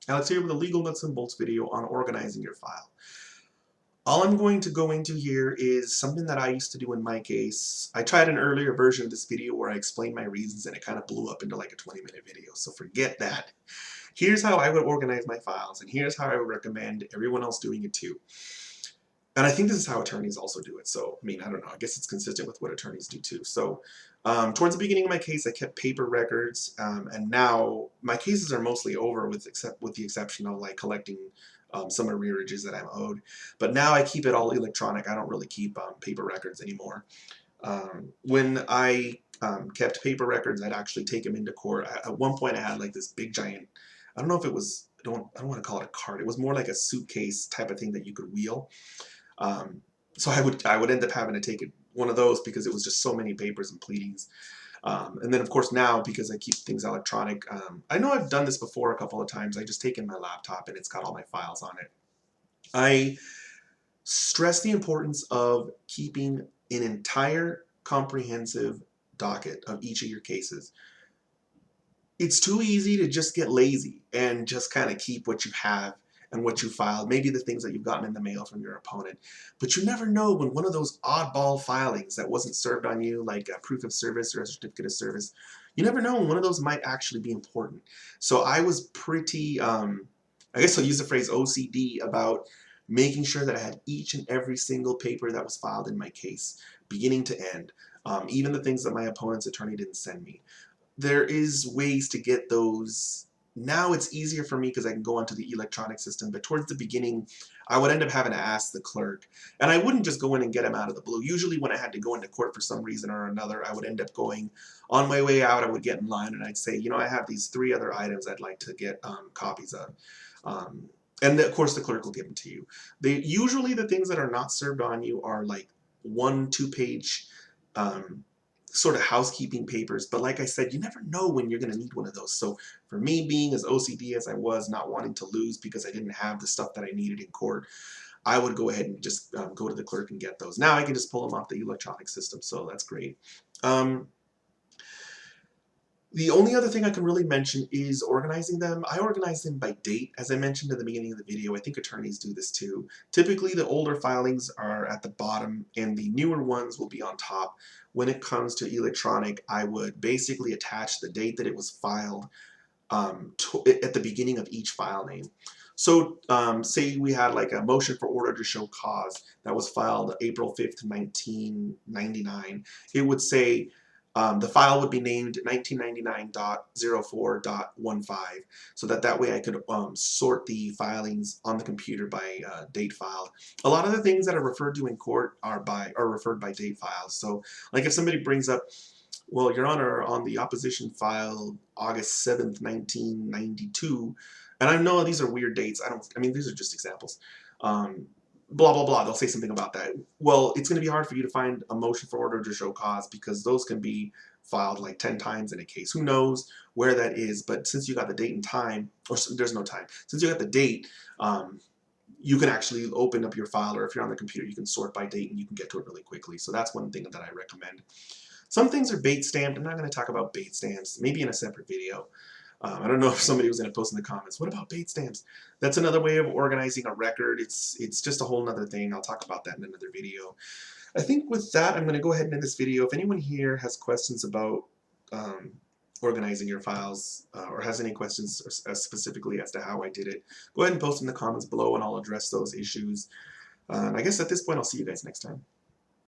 Alex here with a legal nuts and bolts video on organizing your file. All I'm going to go into here is something that I used to do in my case. I tried an earlier version of this video where I explained my reasons and it kind of blew up into like a 20-minute video, so forget that. Here's how I would organize my files, and here's how I would recommend everyone else doing it too. And I think this is how attorneys also do it. So, I mean, I don't know. I guess it's consistent with what attorneys do too. So, towards the beginning of my case, I kept paper records, and now my cases are mostly over, with the exception of like collecting some arrearages that I'm owed. But now I keep it all electronic. I don't really keep paper records anymore. When I kept paper records, I'd actually take them into court. At one point, I had like this big giant. I don't know if it was. I don't want to call it a cart. It was more like a suitcase type of thing that you could wheel. So I would end up having to take one of those because it was just so many papers and pleadings. And then of course now, because I keep things electronic, I know I've done this before a couple of times. I just take in my laptop and it's got all my files on it. I stress the importance of keeping an entire comprehensive docket of each of your cases. It's too easy to just get lazy and just kind of keep what you have and what you filed, maybe the things that you've gotten in the mail from your opponent. But you never know when one of those oddball filings that wasn't served on you, like a proof of service or a certificate of service, you never know when one of those might actually be important. So I was pretty, I guess I'll use the phrase OCD about making sure that I had each and every single paper that was filed in my case, beginning to end, even the things that my opponent's attorney didn't send me. There is ways to get those. Now it's easier for me because I can go onto the electronic system, but towards the beginning I would end up having to ask the clerk, and I wouldn't just go in and get them out of the blue. Usually when I had to go into court for some reason or another, I would end up going on my way out. I would get in line and I'd say, you know, I have these 3 other items I'd like to get copies of. And of course the clerk will give them to you. Usually the things that are not served on you are like 1-2 page sort of housekeeping papers, but like I said, you never know when you're going to need one of those. So for me, being as OCD as I was, not wanting to lose because I didn't have the stuff that I needed in court, I would go ahead and just go to the clerk and get those. Now I can just pull them off the electronic system, so that's great. The only other thing I can really mention is organizing them. I organize them by date, as I mentioned at the beginning of the video. I think attorneys do this too. Typically, the older filings are at the bottom and the newer ones will be on top. When it comes to electronic, I would basically attach the date that it was filed at the beginning of each file name. So say we had like a motion for order to show cause that was filed April 5th, 1999. It would say the file would be named 1999.04.15, so that way I could sort the filings on the computer by date filed. A lot of the things that are referred to in court are referred by date files. So like if somebody brings up, well, Your Honor, on the opposition file August 7th, 1992, and I know these are weird dates. I mean, these are just examples. Blah, blah, blah. They'll say something about that. Well, it's going to be hard for you to find a motion for order to show cause because those can be filed like 10 times in a case. Who knows where that is? But since you got the date and time, or there's no time, since you got the date, you can actually open up your file, or if you're on the computer, you can sort by date and you can get to it really quickly. So that's one thing that I recommend. Some things are bait stamped. I'm not going to talk about bait stamps, maybe in a separate video. I don't know if somebody was going to post in the comments, what about bait stamps? That's another way of organizing a record. It's just a whole nother thing. I'll talk about that in another video. I think with that, I'm going to go ahead and end this video. If anyone here has questions about organizing your files or has any questions specifically as to how I did it, go ahead and post in the comments below and I'll address those issues. I guess at this point, I'll see you guys next time.